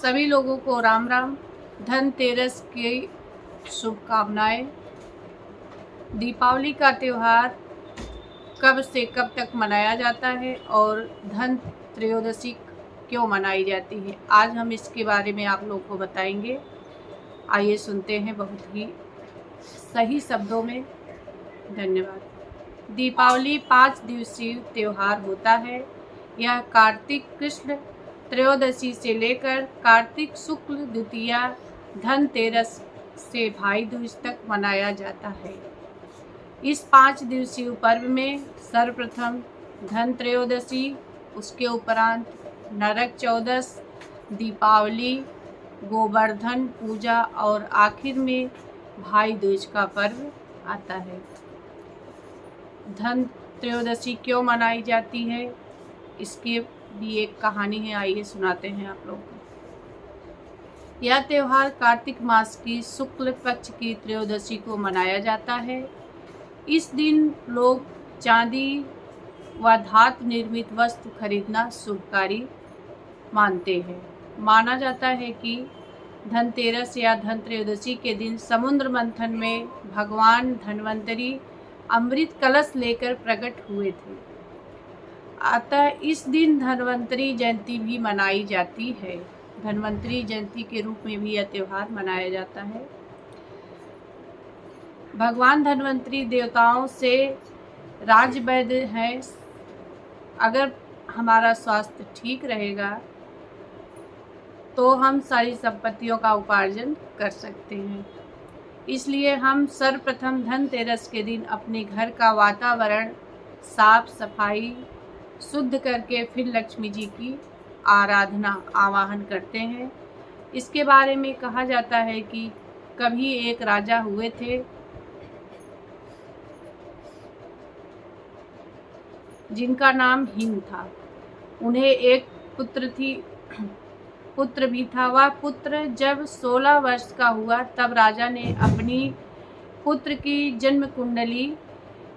सभी लोगों को राम राम। धनतेरस की शुभकामनाएं। दीपावली का त्यौहार कब से कब तक मनाया जाता है और धन त्रयोदशी क्यों मनाई जाती है, आज हम इसके बारे में आप लोग को बताएंगे। आइए सुनते हैं बहुत ही सही शब्दों में। धन्यवाद। दीपावली 5 दिवसीय त्यौहार होता है। यह कार्तिक कृष्ण त्रयोदशी से लेकर कार्तिक शुक्ल द्वितीया धनतेरस से भाई दूज तक मनाया जाता है। इस 5 दिवसीय पर्व में सर्वप्रथम धन त्रयोदशी, उसके उपरांत नरक चौदस, दीपावली, गोवर्धन पूजा और आखिर में भाई दूज का पर्व आता है। धन त्रयोदशी क्यों मनाई जाती है, इसकी भी एक कहानी है, आइए सुनाते हैं आप लोग को। यह त्यौहार कार्तिक मास की शुक्ल पक्ष की त्रयोदशी को मनाया जाता है। इस दिन लोग चांदी व धातु निर्मित वस्तु खरीदना शुभकारी मानते हैं। माना जाता है कि धनतेरस या धन त्रयोदशी के दिन समुद्र मंथन में भगवान धन्वंतरी अमृत कलश लेकर प्रकट हुए थे। अतः इस दिन धन्वंतरी जयंती भी मनाई जाती है। धन्वंतरी जयंती के रूप में भी यह त्यौहार मनाया जाता है। भगवान धन्वंतरी देवताओं से राजवैद्य हैं। अगर हमारा स्वास्थ्य ठीक रहेगा तो हम सारी संपत्तियों का उपार्जन कर सकते हैं। इसलिए हम सर्वप्रथम धनतेरस के दिन अपने घर का वातावरण साफ सफाई शुद्ध करके फिर लक्ष्मी जी की आराधना आवाहन करते हैं। इसके बारे में कहा जाता है कि कभी एक राजा हुए थे जिनका नाम हिम था। उन्हें एक पुत्र भी था। वह पुत्र जब 16 वर्ष का हुआ तब राजा ने अपनी पुत्र की जन्म कुंडली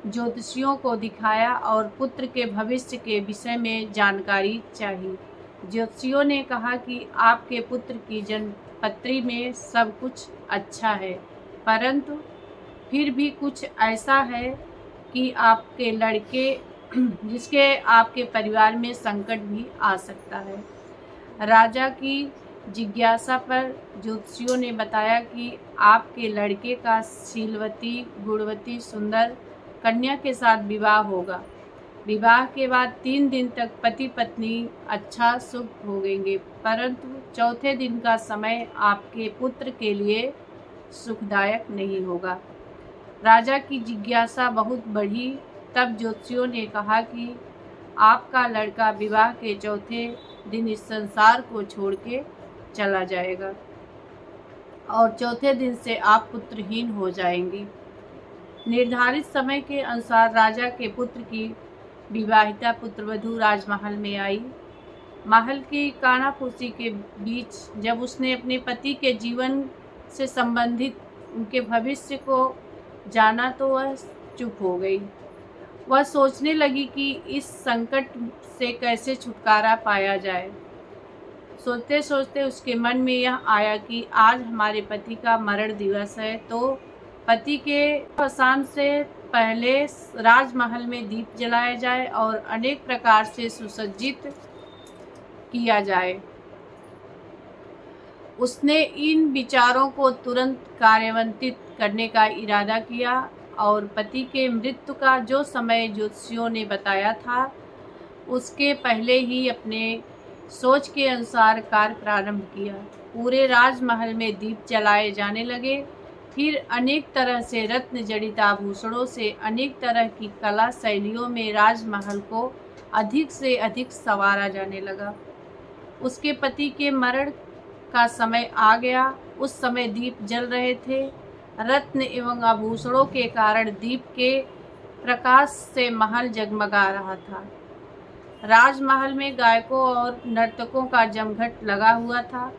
ज्योतिषियों को दिखाया और पुत्र के भविष्य के विषय में जानकारी चाहिए। ज्योतिषियों ने कहा कि आपके पुत्र की जन्म पत्री में सब कुछ अच्छा है, परंतु फिर भी कुछ ऐसा है कि आपके लड़के जिसके आपके परिवार में संकट भी आ सकता है। राजा की जिज्ञासा पर ज्योतिषियों ने बताया कि आपके लड़के का शीलवती गुणवती सुंदर कन्या के साथ विवाह होगा। विवाह के बाद 3 दिन तक पति पत्नी अच्छा सुख भोगेंगे, परंतु चौथे दिन का समय आपके पुत्र के लिए सुखदायक नहीं होगा। राजा की जिज्ञासा बहुत बढ़ी। तब ज्योतिषियों ने कहा कि आपका लड़का विवाह के चौथे दिन इस संसार को छोड़ के चला जाएगा और चौथे दिन से आप पुत्रहीन हो जाएंगी। निर्धारित समय के अनुसार राजा के पुत्र की विवाहिता पुत्रवधू राजमहल में आई। महल की कानाफूसी के बीच जब उसने अपने पति के जीवन से संबंधित उनके भविष्य को जाना तो वह चुप हो गई। वह सोचने लगी कि इस संकट से कैसे छुटकारा पाया जाए। सोचते सोचते उसके मन में यह आया कि आज हमारे पति का मरण दिवस है, तो पति के अवसान से पहले राजमहल में दीप जलाया जाए और अनेक प्रकार से सुसज्जित किया जाए। उसने इन विचारों को तुरंत कार्यान्वित करने का इरादा किया और पति के मृत्यु का जो समय ज्योतिषियों ने बताया था उसके पहले ही अपने सोच के अनुसार कार्य प्रारंभ किया। पूरे राजमहल में दीप जलाए जाने लगे। फिर अनेक तरह से रत्न जड़ित आभूषणों से अनेक तरह की कला शैलियों में राजमहल को अधिक से अधिक संवारा जाने लगा। उसके पति के मरण का समय आ गया। उस समय दीप जल रहे थे। रत्न एवं आभूषणों के कारण दीप के प्रकाश से महल जगमगा रहा था। राजमहल में गायकों और नर्तकों का जमघट लगा हुआ था।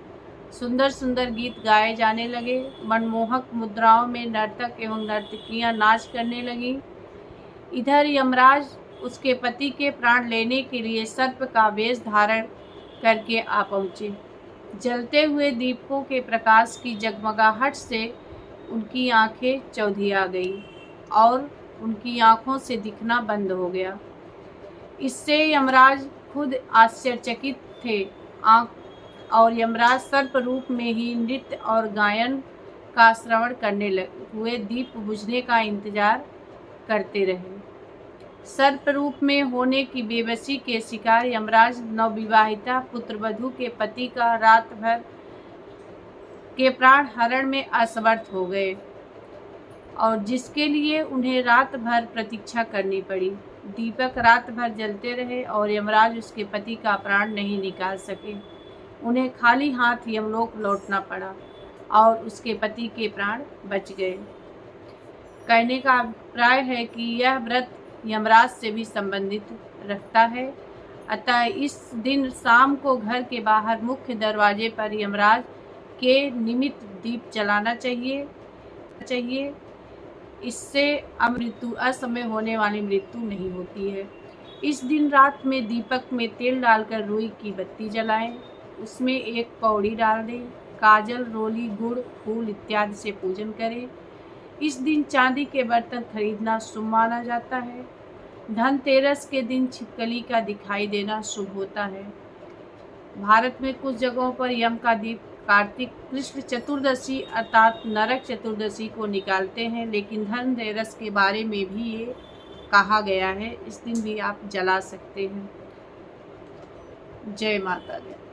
सुंदर सुंदर गीत गाए जाने लगे। मनमोहक मुद्राओं में नर्तक एवं नर्तकियां नाच करने लगीं। इधर यमराज उसके पति के प्राण लेने के लिए सर्प का वेश धारण करके आ पहुँचे। जलते हुए दीपकों के प्रकाश की जगमगाहट से उनकी आंखें चौंधिया गई और उनकी आंखों से दिखना बंद हो गया। इससे यमराज खुद आश्चर्यचकित थे। और यमराज सर्प रूप में ही नृत्य और गायन का श्रवण करने हुए दीप बुझने का इंतजार करते रहे। सर्प रूप में होने की बेबसी के शिकार यमराज नवविवाहिता पुत्रवधू के पति का रात भर के प्राण हरण में असमर्थ हो गए और जिसके लिए उन्हें रात भर प्रतीक्षा करनी पड़ी। दीपक रात भर जलते रहे और यमराज उसके पति का प्राण नहीं निकाल सके। उन्हें खाली हाथ यमलोक लौटना पड़ा और उसके पति के प्राण बच गए। कहने का अभिप्राय है कि यह व्रत यमराज से भी संबंधित रखता है। अतः इस दिन शाम को घर के बाहर मुख्य दरवाजे पर यमराज के निमित्त दीप जलाना चाहिए। इससे अमृत्यु असमय होने वाली मृत्यु नहीं होती है। इस दिन रात में दीपक में तेल डालकर रुई की बत्ती जलाएं, उसमें एक कौड़ी डाल दें, काजल, रोली, गुड़, फूल इत्यादि से पूजन करें। इस दिन चांदी के बर्तन खरीदना शुभ माना जाता है। धनतेरस के दिन छिपकली का दिखाई देना शुभ होता है। भारत में कुछ जगहों पर यम का दीप कार्तिक कृष्ण चतुर्दशी अर्थात नरक चतुर्दशी को निकालते हैं, लेकिन धनतेरस के बारे में भी ये कहा गया है, इस दिन भी आप जला सकते हैं। जय माता दी।